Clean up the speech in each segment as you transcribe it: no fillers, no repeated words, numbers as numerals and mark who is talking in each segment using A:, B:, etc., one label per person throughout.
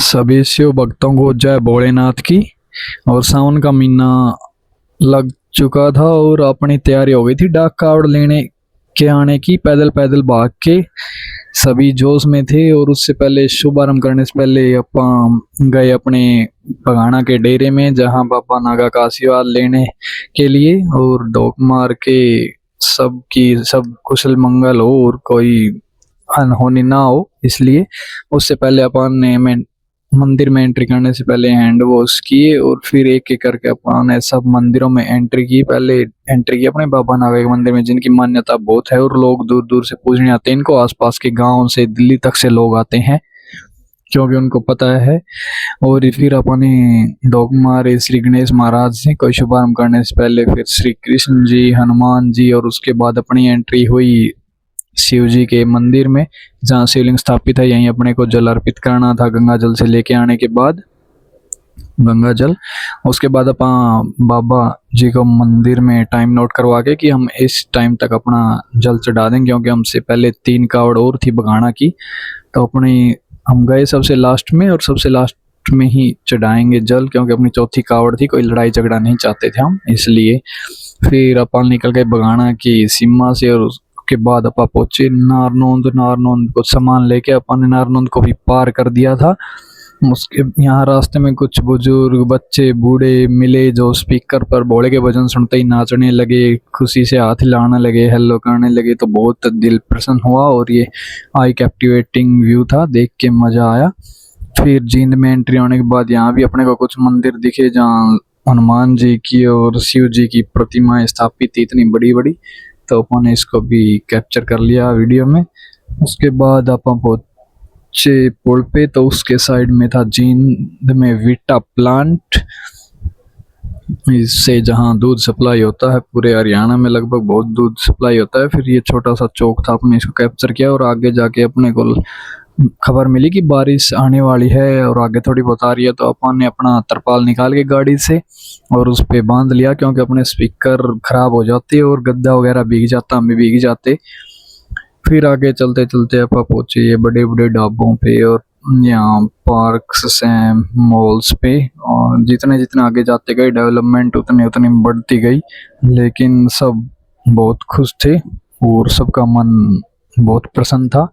A: सभी शिव भक्तों को जय भोलेनाथ की। और सावन का महीना लग चुका था और अपनी तैयारी हो गई थी डाक कावड़ लेने के आने की। पैदल पैदल भाग के सभी जोश में थे। और उससे पहले शुभारंभ करने से पहले अपन गए अपने बगाना के डेरे में, जहां बाबा नागा का आशीर्वाद लेने के लिए और डोक मार के सब कुशल मंगल हो और कोई अनहोनी ना हो, इसलिए उससे पहले अपन ने मंदिर में एंट्री करने से पहले हैंड वॉश किए और फिर एक एक करके अपन ने सब मंदिरों में एंट्री की। पहले एंट्री की अपने बाबा नागा के मंदिर में, जिनकी मान्यता बहुत है और लोग दूर दूर से पूजने आते हैं इनको। आसपास के गांव से, दिल्ली तक से लोग आते हैं क्योंकि उनको पता है। और फिर अपने डोक मारे श्री गणेश महाराज से कोई शुभारंभ करने से पहले, फिर श्री कृष्ण जी, हनुमान जी, और उसके बाद अपनी एंट्री हुई शिव जी के मंदिर में जहाँ शिवलिंग स्थापित है। यहीं अपने को जल अर्पित करना था गंगा जल से लेके आने के बाद गंगा जल। उसके बाद अपन बाबा जी को मंदिर में टाइम नोट करवा के कि हम इस टाइम तक अपना जल चढ़ा देंगे, क्योंकि हमसे पहले 3 कावड़ और थी बगाना की। तो हम गए सबसे लास्ट में और सबसे लास्ट में ही चढ़ाएंगे जल, क्योंकि अपनी चौथी कावड़ थी, कोई लड़ाई झगड़ा नहीं चाहते थे हम, इसलिए। फिर अपन निकल गए बगाना की सीमा से और के बाद अपन पहुंचे नारनौंद कुछ सामान लेके अपन ने नारनौंद को भी पार कर दिया था। उसके यहाँ रास्ते में कुछ बुजुर्ग, बच्चे, बूढ़े मिले जो स्पीकर पर भोले के भजन सुनते ही नाचने लगे, खुशी से हाथ हिलाने लगे, हेलो करने लगे। तो बहुत दिल प्रसन्न हुआ और ये आई कैप्टिवेटिंग व्यू था, देख के मजा आया। फिर जींद में एंट्री होने के बाद यहाँ भी अपने को कुछ मंदिर दिखे जहाँ हनुमान जी की और शिव जी की प्रतिमाएं स्थापित थी, इतनी बड़ी बड़ी। तो अपन ने इसको भी कैप्चर कर लिया वीडियो में। उसके बाद अपन पहुंचे पुल पे, तो उसके साइड में था जींद में वीटा प्लांट, इससे जहां दूध सप्लाई होता है पूरे हरियाणा में, लगभग बहुत दूध सप्लाई होता है। फिर ये छोटा सा चौक था, अपने इसको कैप्चर किया। और आगे जाके अपने को खबर मिली कि बारिश आने वाली है और आगे थोड़ी बहुत आ रही है। तो अपन ने अपना तरपाल निकाल के गाड़ी से और उस पे बांध लिया, क्योंकि अपने स्पीकर खराब हो जाते और गद्दा वगैरह भीग जाता, हम भी भीग जाते। फिर आगे चलते चलते अपन पहुंचे ये बड़े बड़े ढाबों पे और यहाँ पार्क्स हैं, मॉल्स पे। और जितने जितने आगे जाते गए डेवलपमेंट उतनी उतनी बढ़ती गई, लेकिन सब बहुत खुश थे और सबका मन बहुत प्रसन्न था।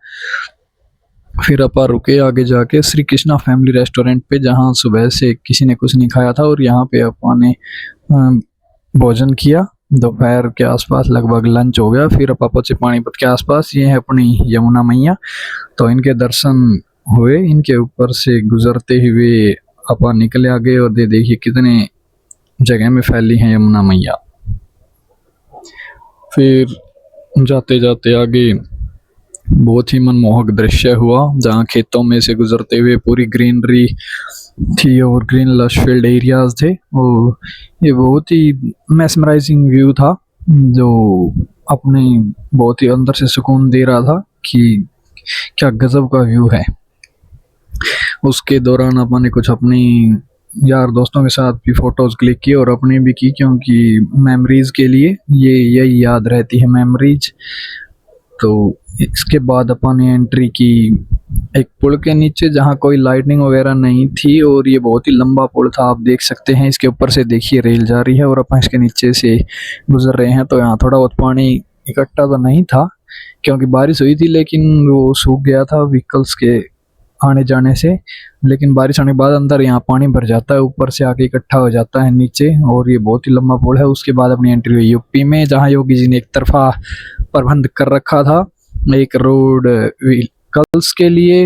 A: फिर अपन रुके आगे जाके श्री कृष्णा फैमिली रेस्टोरेंट पे, जहाँ सुबह से किसी ने कुछ नहीं खाया था और यहाँ पे अपन ने भोजन किया। दोपहर के आसपास लगभग लंच हो गया। फिर अपन पहुंचे पानीपत के आसपास, ये है अपनी यमुना मैया। तो इनके दर्शन हुए, इनके ऊपर से गुजरते हुए अपन निकले आगे और देखिए कितने जगह में फैली है यमुना मैया। फिर जाते जाते आगे बहुत ही मनमोहक दृश्य हुआ, जहाँ खेतों में से गुजरते हुए पूरी ग्रीनरी थी और ग्रीन लश फील्ड एरियाज थे। और ये बहुत ही मैस्मराइजिंग व्यू था, जो अपने बहुत ही अंदर से सुकून दे रहा था कि क्या गजब का व्यू है। उसके दौरान अपन ने कुछ अपनी यार दोस्तों के साथ भी फोटोज क्लिक की और अपनी भी की, क्योंकि मेमोरीज के लिए यही याद रहती है, मेमोरीज। तो इसके बाद अपन ने एंट्री की एक पुल के नीचे, जहाँ कोई लाइटनिंग वगैरह नहीं थी और ये बहुत ही लंबा पुल था, आप देख सकते हैं। इसके ऊपर से देखिए रेल जा रही है और अपन इसके नीचे से गुजर रहे हैं। तो यहाँ थोड़ा बहुत पानी इकट्ठा तो नहीं था क्योंकि बारिश हुई थी, लेकिन वो सूख गया था व्हीकल्स के आने जाने से। लेकिन बारिश आने के बाद अंदर यहाँ पानी भर जाता है, ऊपर से आके इकट्ठा हो जाता है नीचे, और ये बहुत ही लंबा पुल है। उसके बाद अपनी एंट्री हुई यूपी में, जहाँ योगी जी ने एक तरफा प्रबंध कर रखा था, एक रोड व्हीकल्स के लिए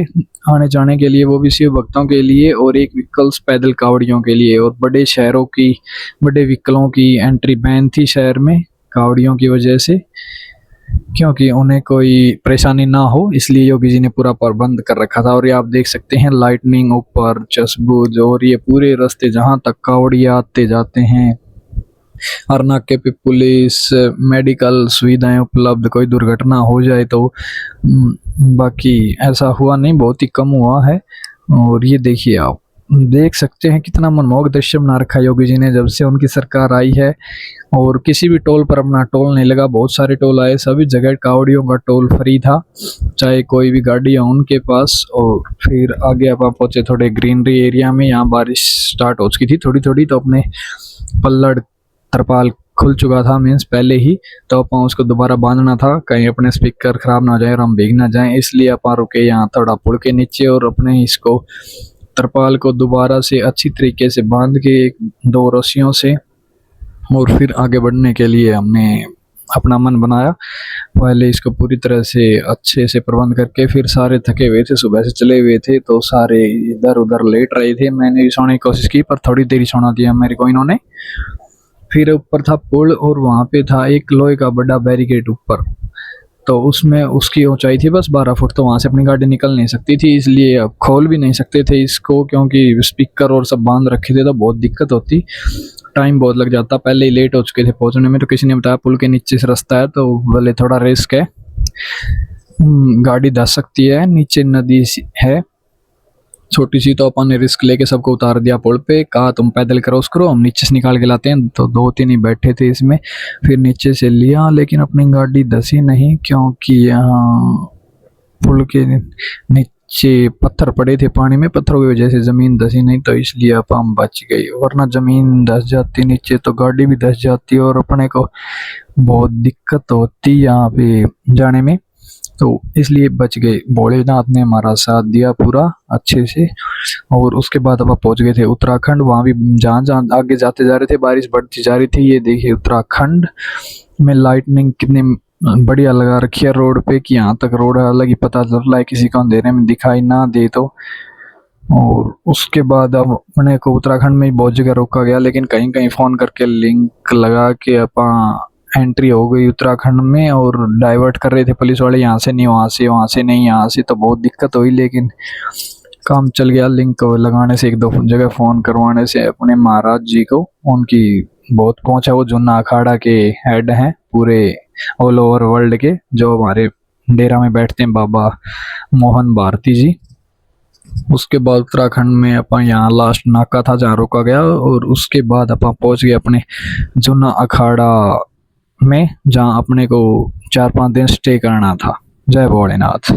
A: आने जाने के लिए, वो भी शिव भक्तों के लिए, और एक व्हीकल्स पैदल कावड़ियों के लिए। और बड़े शहरों की, बड़े व्हीकलों की एंट्री बैन थी शहर में कावड़ियों की वजह से, क्योंकि उन्हें कोई परेशानी ना हो, इसलिए योगी जी ने पूरा प्रबंध कर रखा था। और ये आप देख सकते हैं लाइटनिंग ऊपर, चसबूज, और ये पूरे रास्ते जहाँ तक कावड़िया आते जाते हैं। हर नाके पे पुलिस, मेडिकल सुविधाएं उपलब्ध, कोई दुर्घटना हो जाए तो। बाकी ऐसा हुआ नहीं, बहुत ही कम हुआ है। और ये देखिए आप, देख सकते हैं कितना मनमोहक दृश्य बना रखा है योगी जी ने जब से उनकी सरकार आई है। और किसी भी टोल पर अपना टोल नहीं लगा, बहुत सारे टोल आए, सभी जगह कावड़ियों का टोल फ्री था, चाहे कोई भी गाड़ी हो उनके पास। और फिर आगे आप पहुंचे थोड़े ग्रीनरी एरिया में, यहाँ बारिश स्टार्ट हो चुकी थी थोड़ी थोड़ी, तो अपने पल्लड़ तरपाल खुल चुका था, मीन्स पहले ही, तो अपन उसको दोबारा बांधना था कहीं अपने स्पीकर खराब ना हो जाए और हम भीग ना जाएं, इसलिए अपन रुके यहाँ थोड़ा पुल के नीचे और अपने इसको तरपाल को दोबारा से अच्छी तरीके से बांध के एक दो रस्सियों से, और फिर आगे बढ़ने के लिए हमने अपना मन बनाया। पहले इसको पूरी तरह से अच्छे से प्रबंध करके, फिर सारे थके हुए थे, सुबह से चले हुए थे तो सारे इधर उधर लेट रहे थे। मैंने भी सोने की कोशिश की पर थोड़ी देर ही सोना दिया मेरे को इन्होंने। फिर ऊपर था पुल और वहाँ पे था एक लोहे का बड़ा बैरिकेड ऊपर, तो उसमें उसकी ऊंचाई थी बस 12 फुट, तो वहाँ से अपनी गाड़ी निकल नहीं सकती थी, इसलिए अब खोल भी नहीं सकते थे इसको, क्योंकि स्पीकर और सब बांध रखे थे तो बहुत दिक्कत होती, टाइम बहुत लग जाता, पहले ही लेट हो चुके थे पहुंचने में। तो किसी ने बताया पुल के नीचे से रास्ता है तो भले थोड़ा रिस्क है, गाड़ी धस सकती है, नीचे नदी है छोटी सी, तो अपन ने रिस्क लेके सबको उतार दिया पुल पे, कहा तुम पैदल क्रॉस करो हम नीचे से निकाल के लाते हैं। तो 2-3 ही बैठे थे इसमें, फिर नीचे से लिया, लेकिन अपनी गाड़ी धसी नहीं क्योंकि यहाँ पुल के नीचे पत्थर पड़े थे पानी में, पत्थरों की वजह से जमीन धसी नहीं, तो इसलिए अपन बच गई, वरना जमीन धस जाती नीचे तो गाड़ी भी धस जाती और अपने को बहुत दिक्कत होती यहाँ पे जाने में, तो इसलिए बच गए। भोलेनाथ ने हमारा साथ दिया पूरा अच्छे से। और उसके बाद अब पहुंच गए थे उत्तराखंड। वहाँ भी जहाँ जहाँ आगे जाते जा रहे थे बारिश बढ़ती जा रही थी। ये देखिए उत्तराखंड में लाइटनिंग कितनी बढ़िया लगा रखी है रोड पे कि यहाँ तक रोड अलग ही पता चल रहा है, किसी को अंधेरे में दिखाई ना दे तो। और उसके बाद अब अपने को उत्तराखंड में बहुत जगह रोका गया, लेकिन कहीं कहीं फ़ोन करके लिंक लगा के अपना एंट्री हो गई उत्तराखंड में, और डाइवर्ट कर रहे थे पुलिस वाले, यहाँ से नहीं वहाँ से, वहाँ से नहीं यहाँ से, तो बहुत दिक्कत हुई, लेकिन काम चल गया। लिंक लगाने से, 1-2 जगह फ़ोन करवाने से अपने महाराज जी को, उनकी बहुत पहुँच है, वो जुन्ना अखाड़ा के हेड हैं पूरे ऑल ओवर वर्ल्ड के, जो हमारे डेरा में बैठते हैं बाबा मोहन भारती जी। उसके बाद उत्तराखंड में अपन यहाँ लास्ट नाका था जहाँ रोका गया, और उसके बाद अपन पहुँच गए अपने जुन्ना अखाड़ा में, जहाँ अपने को 4-5 दिन स्टे करना था। जय भोलेनाथ।